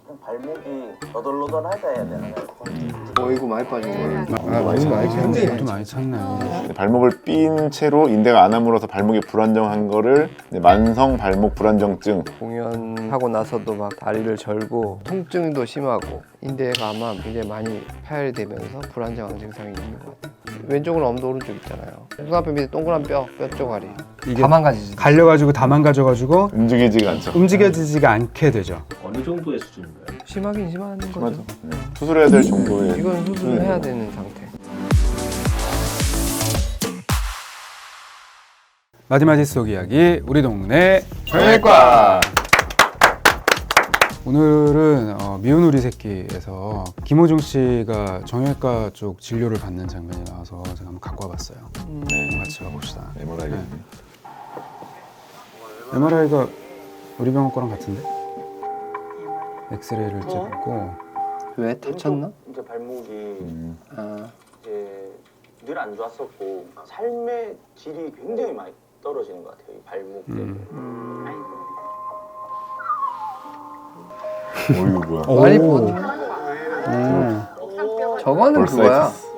발목이 너덜너덜하다 해야 되나요? 어이구 많이 빠진 거예요. 많이 찼네. 것도 많이 찼네. 발목을 삔 채로 인대가 안 아물어서 발목이 불안정한 거를 만성 발목 불안정증. 공연하고 나서도 막 다리를 절고 통증도 심하고 인대가 아마 굉장히 많이 파열되면서 불안정한 증상이 있는 것 같아요. 왼쪽은 엄도 오른쪽 있잖아요. 눈앞에 밑에 동그란 뼈 쪼가리. 이게 다 망가지지. 갈려가지고 다 망가져가지고 움직이지가 않죠. 움직여지지가 않게 되죠. 어느 정도의 수준인가요? 심하긴 심한 거죠. 맞아. 네. 수술해야 될 정도의. 이건 수술해야 되는 상태. 마디마디 속 이야기 우리 동네 정형외과. 오늘은 미운 우리 새끼에서 김호중 씨가 정형외과 쪽 진료를 받는 장면이 나와서 제가 한번 갖고 와봤어요. 네. 같이 가봅시다. MRI. 네. MRI가 우리 병원 거랑 같은데? 엑스레이를 찍고 왜 다쳤나? 이제 발목이 아, 이제 늘 안 좋았었고 삶의 질이 굉장히 많이 떨어지는 것 같아요. 이 발목 때문에. 어이구 뭐야. 많이 오. 뻗. 저거는 그거야. 벌사이티스.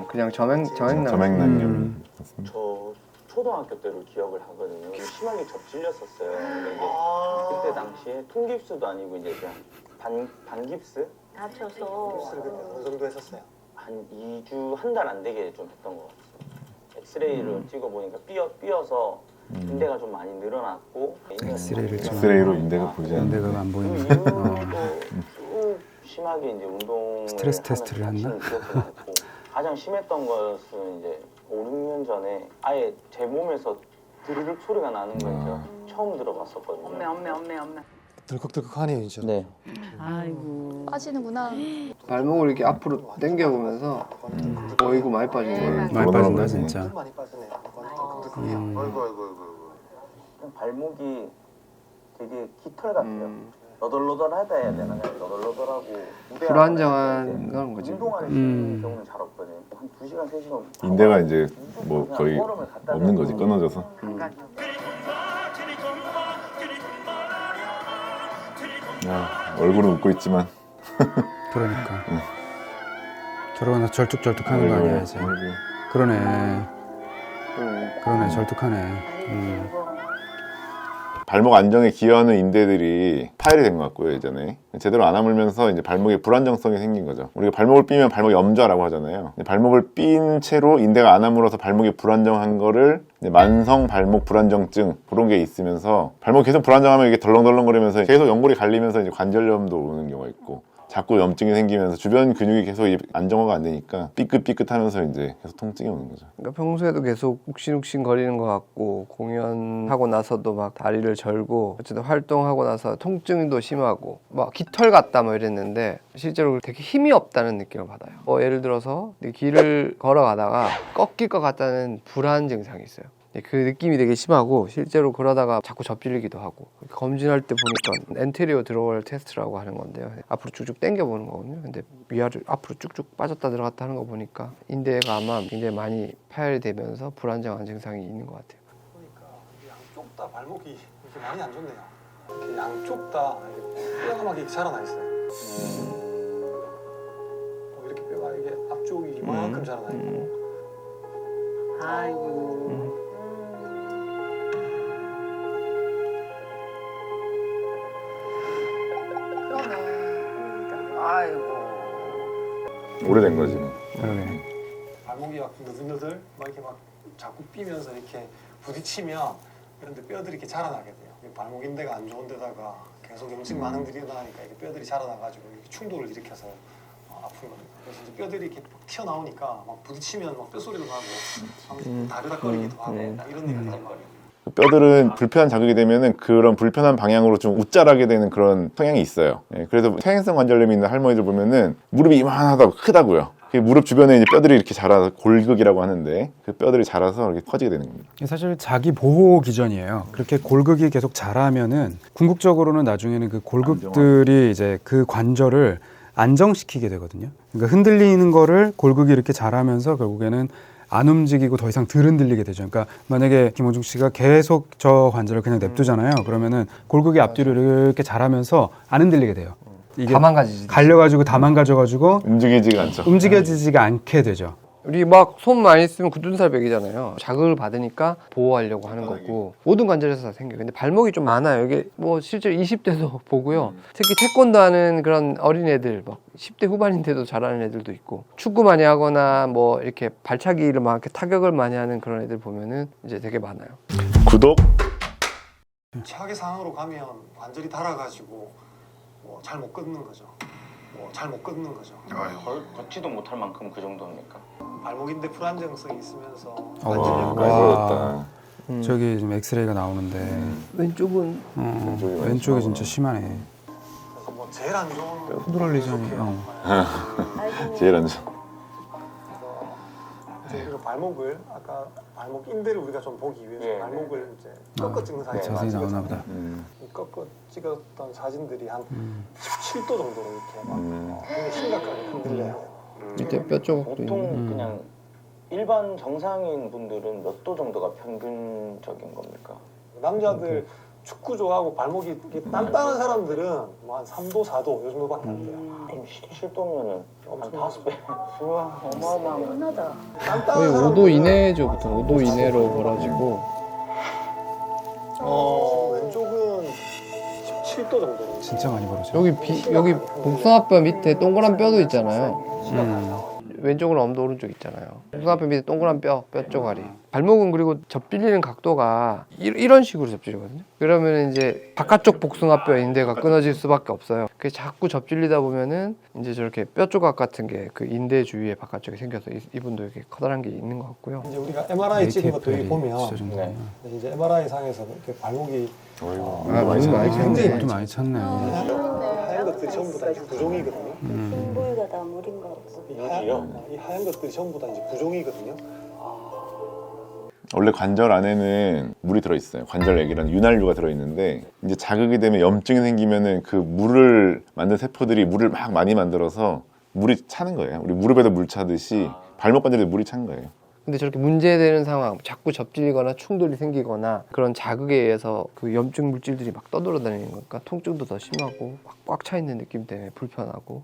그냥 저맥 점액난염. 저 초등학교 때를 기억을 하거든요. 심하게 접질렸었어요. 근데 이게 그때 당시에 통깁스도 아니고 이제 그냥 반깁스? 다쳐서 깁스를 그때 어느 정도 했었어요? 한 2주, 한 달 안 되게 좀 했던 것 같아요. 엑스레이를 찍어보니까 삐어서 인대가 좀 많이 늘어났고 엑스레이를 찍어. 엑스레이로 인대가 보이지 않는. 인대가 안 그 보이는. 이후로 쭉 심하게 이제 운동을 스트레스 테스트를 했나? 가장 심했던 것은 이제 5, 6년 전에 아예 제 몸에서 드르륵 소리가 나는 걸 제가 처음 들어봤었거든요. 엄매. 덜컥덜컥하네요 진짜. 네. 아이고 빠지는구나. 발목을 이렇게 앞으로 당겨보면서 어이구 많이 빠진 거예요. 많이 빠진다 진짜. 많이 빠지네. 발목이 되게 깃털 같아요. 너덜너덜하다 해야 되나요? 너덜너덜하고 불안정한 그런 거지. 운동하는 경우는 잘 없거든요. 한 2시간, 3시간 인대가 이제 뭐 거의 없는 거지, 끊어져서. 얼굴은 웃고 있지만. 그러니까. 저러거나 절뚝절뚝하는 거 아니야 이제. 아이고. 그러네. 그러네 절뚝하네. 발목 안정에 기여하는 인대들이 파열이 된 것 같고요, 예전에. 제대로 안 아물면서 이제 발목에 불안정성이 생긴 거죠. 우리가 발목을 삐면 발목이 염좌라고 하잖아요. 발목을 삔 채로 인대가 안 아물어서 발목이 불안정한 거를 만성 발목 불안정증, 그런 게 있으면서 발목이 계속 불안정하면 이게 덜렁덜렁거리면서 계속 연골이 갈리면서 이제 관절염도 오는 경우가 있고, 자꾸 염증이 생기면서 주변 근육이 계속 안정화가 안 되니까 삐끗삐끗하면서 이제 계속 통증이 오는 거죠. 그러니까 평소에도 계속 욱신욱신 거리는 것 같고 공연하고 나서도 막 다리를 절고 어쨌든 활동하고 나서 통증도 심하고 막 깃털 같다 뭐 이랬는데 실제로 되게 힘이 없다는 느낌을 받아요. 예를 들어서 길을 걸어가다가 꺾일 것 같다는 불안 증상이 있어요. 그 느낌이 되게 심하고 실제로 그러다가 자꾸 접질리기도 하고 검진할 때 보니까 엔테리어 드로월 테스트라고 하는 건데요. 앞으로 쭉쭉 당겨 보는 거거든요. 근데 위아래 앞으로 쭉쭉 빠졌다 들어갔다 하는 거 보니까 인대가 아마 굉장히 많이 파열되면서 불안정한 증상이 있는 것 같아요. 그러니까 양쪽 다 발목이 이렇게 많이 안 좋네요. 이렇게 양쪽 다 뼈가 막 이렇게 자라나 있어요. 이렇게 뼈가 이게 앞쪽이 이만큼 자라나 있고. 아이고 그러네. 아이고 오래된 거지. 뭐. 그러네. 발목이 막 느들느들 막 이렇게 막 자꾸 삐면서 이렇게 부딪히면 그런데 뼈들이 이렇게 자라나게 돼요. 발목 인대가 안 좋은 데다가 계속 염증 반응들이 일어나니까 이게 뼈들이 자라나가지고 이렇게 충돌을 일으켜서 아픈 겁니다. 그래서 이제 뼈들이 이렇게 막 튀어나오니까 막 부딪히면 막 뼈소리도 나고 다르닥거리기도 하고 이런 일이 있단 말이에요. 뼈들은 불편한 자극이 되면은 그런 불편한 방향으로 좀 웃자라게 되는 그런 성향이 있어요. 그래서 퇴행성 관절염이 있는 할머니들 보면은 무릎이 이만하다고 크다고요. 무릎 주변에 이제 뼈들이 이렇게 자라서 골극이라고 하는데 그 뼈들이 자라서 이렇게 커지게 되는 겁니다. 사실 자기 보호 기전이에요. 그렇게 골극이 계속 자라면은 궁극적으로는 나중에는 그 골극들이 이제 그 관절을 안정시키게 되거든요. 그러니까 흔들리는 거를 골극이 이렇게 자라면서 결국에는 안 움직이고 더 이상 덜 흔들리게 되죠. 그러니까 만약에 김호중 씨가 계속 저 관절을 그냥 냅두잖아요. 그러면은 골극이 앞뒤로 이렇게 자라면서 안 흔들리게 돼요. 이게 다 망가지지. 갈려가지고 다 망가져가지고 움직이지가 않죠. 움직여지지가 않게 되죠. 우리 막 손 많이 쓰면 굳은 살 베기잖아요. 자극을 받으니까 보호하려고 하는 거고 모든 관절에서 다 생겨요. 근데 발목이 좀 많아요. 이게 뭐 실제로 20대도 보고요. 특히 태권도 하는 그런 어린애들 막 10대 후반인데도 잘하는 애들도 있고 축구 많이 하거나 뭐 이렇게 발차기를 막 이렇게 타격을 많이 하는 그런 애들 보면은 이제 되게 많아요. 구독. 최악의 상황으로 가면 관절이 닳아가지고 뭐 잘 못 걷는 거죠. 뭐 잘 못 걷는 거죠. 걷지도 못할 만큼 그 정도입니까? 발목인데 불안정성이 있으면서 와. 관절염까지 많이 어렵다. 저기 지금 엑스레이가 나오는데 왼쪽은 왼쪽이 많이 왼쪽이 심하구나. 진짜 심하네. 그래서 뭐 제일 안 좋은 후드럴리전이, 제일 안 좋아. 이제 우리가 발목을 아까 발목 인대를 우리가 좀 보기 위해서 예. 발목을 이제 꺾어 찍는 사진을 자세히 나오나 찍었잖아요. 보다. 이 꺾어 찍었던 사진들이 한 음. 17도 정도로 이렇게 막 굉장히 심각하게 흔들려요. 밑에 뼈 조각도 보통 있는. 그냥 일반 정상인 분들은 몇 도 정도가 평균적인 겁니까? 남자들 축구 좋아하고 발목이 이렇게 단단한 사람들은 뭐 한 3도, 4도 요 정도밖에 안 돼요. 그럼 17도면은 한 5배. 우와, 어마어마한. 흔하다. 단단한 거의 5도 사람들은 이내죠. 보통 5도 이내로 벌어지고 왼쪽은 17도 정도로. 진짜 많이 벌어져. 여기 복숭아뼈 밑에 동그란 뼈도 있잖아요. 심각하죠. 왼쪽은 엄도 오른쪽 있잖아요. 복숭아뼈 밑에 동그란 뼈 쪼가리. 발목은 그리고 접질리는 각도가 이런 식으로 접질리거든요. 그러면 이제 바깥쪽 복숭아뼈 인대가 끊어질 수밖에 없어요. 그게 자꾸 접질리다 보면은 이제 저렇게 뼈 조각 같은 게 그 인대 주위에 바깥쪽에 생겨서 이분도 이렇게 커다란 게 있는 것 같고요. 이제 우리가 MRI 찍은 것도 여기 보면 진짜 정도구나. 이제 MRI 상에서 이렇게 발목이 어이구. 아, 많이 굉장히 또 많이 찼네. 하얀 것들이 전부 다 이제 부종이거든요. 승부가 다 물인 것 같고. 이 하얀 것들이 전부 다 이제 부종이거든요. 원래 관절 안에는 물이 들어있어요. 관절액이라는 윤활유가 들어있는데 이제 자극이 되면 염증이 생기면은 그 물을 만든 세포들이 물을 막 많이 만들어서 물이 차는 거예요. 우리 무릎에도 물 차듯이 발목 관절에도 물이 찬 거예요. 근데 저렇게 문제되는 상황, 자꾸 접질리거나 충돌이 생기거나 그런 자극에 의해서 그 염증 물질들이 막 떠돌아다니는 거니까 통증도 더 심하고 막 꽉 차 있는 느낌 때문에 불편하고.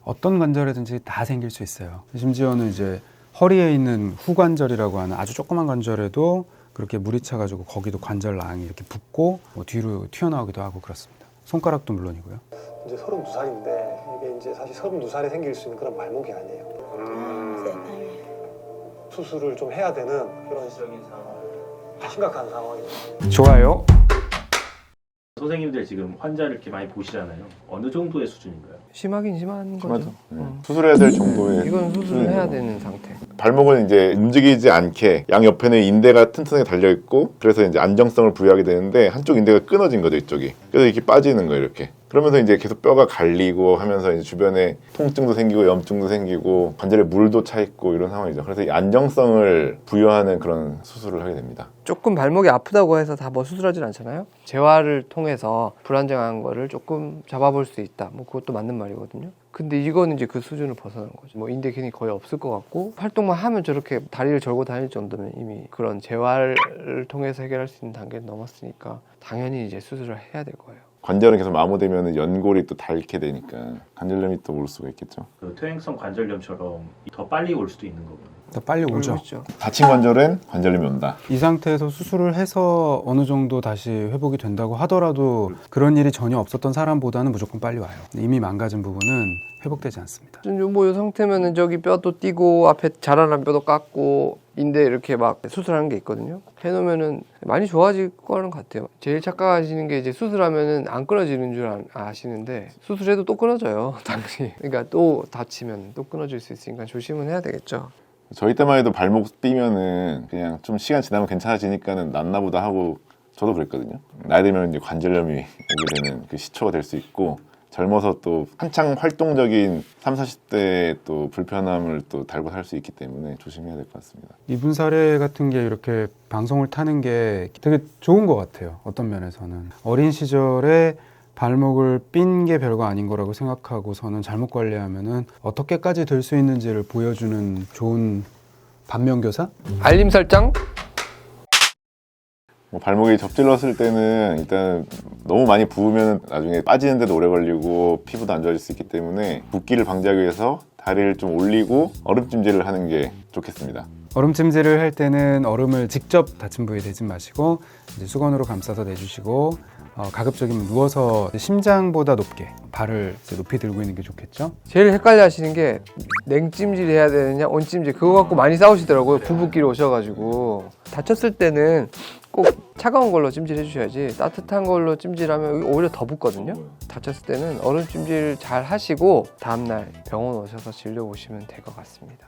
어떤 관절에든지 다 생길 수 있어요. 심지어는 이제 허리에 있는 후관절이라고 하는 아주 조그만 관절에도 그렇게 물이 차가지고 거기도 관절낭이 이렇게 붓고 뭐 뒤로 튀어나오기도 하고 그렇습니다. 손가락도 물론이고요. 이제 32살인데 이게 이제 사실 32살에 생길 수 있는 그런 발목이 아니에요. 수술을 좀 해야 되는 그런 심각한 상황이죠. 좋아요. 선생님들 지금 환자를 이렇게 많이 보시잖아요. 어느 정도의 수준인가요? 심하긴 심한 거죠. 맞아. 수술해야 될 정도의 이건 수술을 수준인 해야 거. 되는 상태. 발목은 이제 움직이지 않게 양 옆에는 인대가 튼튼하게 달려 있고 그래서 이제 안정성을 부여하게 되는데 한쪽 인대가 끊어진 거죠, 이쪽이. 그래서 이렇게 빠지는 거예요, 이렇게. 그러면서 이제 계속 뼈가 갈리고 하면서 이제 주변에 통증도 생기고 염증도 생기고 관절에 물도 차 있고 이런 상황이죠. 그래서 이 안정성을 부여하는 그런 수술을 하게 됩니다. 조금 발목이 아프다고 해서 다 뭐 수술하진 않잖아요. 재활을 통해서 불안정한 거를 조금 잡아볼 수 있다. 뭐 그것도 맞는 말이거든요. 근데 이거는 이제 그 수준을 벗어난 거죠. 뭐 인대 기능이 거의 없을 것 같고 활동만 하면 저렇게 다리를 절고 다닐 정도면 이미 그런 재활을 통해서 해결할 수 있는 단계를 넘었으니까 당연히 이제 수술을 해야 될 거예요. 관절은 계속 마모되면 연골이 또 닳게 되니까 관절염이 또 올 수가 있겠죠. 그 퇴행성 관절염처럼 더 빨리 올 수도 있는 거군요. 더 빨리 오죠. 그렇죠. 다친 관절은 관절염이 온다. 이 상태에서 수술을 해서 어느 정도 다시 회복이 된다고 하더라도 그런 일이 전혀 없었던 사람보다는 무조건 빨리 와요. 이미 망가진 부분은 회복되지 않습니다. 뭐이 상태면은 저기 뼈도 띄고 앞에 자라난 뼈도 깎고 인대 이렇게 막 수술하는 게 있거든요. 해놓으면은 많이 좋아질 거는 같아요. 제일 착각하시는 게 이제 수술하면은 안 끊어지는 줄 아시는데 수술해도 또 끊어져요, 당연히. 그러니까 또 다치면 또 끊어질 수 있으니까 조심은 해야 되겠죠. 저희 때만 해도 발목 삐면은 그냥 좀 시간 지나면 괜찮아지니까는 낫나 보다 하고 저도 그랬거든요. 나이 들면 이제 관절염이 오게 되는 그 시초가 될 수 있고 젊어서 또 한창 활동적인 30, 40대에 또 불편함을 또 달고 살 수 있기 때문에 조심해야 될 것 같습니다. 이분 사례 같은 게 이렇게 방송을 타는 게 되게 좋은 것 같아요. 어떤 면에서는 어린 시절에 발목을 삔 게 별거 아닌 거라고 생각하고서는 잘못 관리하면은 어떻게까지 될 수 있는지를 보여주는 좋은 반면교사? 알림 설정. 뭐 발목이 접질렀을 때는 일단 너무 많이 부으면 나중에 빠지는데도 오래 걸리고 피부도 안 좋아질 수 있기 때문에 붓기를 방지하기 위해서 다리를 좀 올리고 얼음찜질을 하는 게 좋겠습니다. 얼음찜질을 할 때는 얼음을 직접 다친 부위에 대지 마시고 이제 수건으로 감싸서 내주시고 가급적이면 누워서 심장보다 높게 발을 이제 높이 들고 있는 게 좋겠죠. 제일 헷갈려 하시는 게 냉찜질 해야 되느냐 온찜질 그거 갖고 많이 싸우시더라고요. 부부끼리 오셔가지고 다쳤을 때는 꼭 차가운 걸로 찜질해 주셔야지 따뜻한 걸로 찜질하면 오히려 더 붓거든요. 다쳤을 때는 얼음 찜질 잘 하시고 다음날 병원 오셔서 진료 보시면 될 것 같습니다.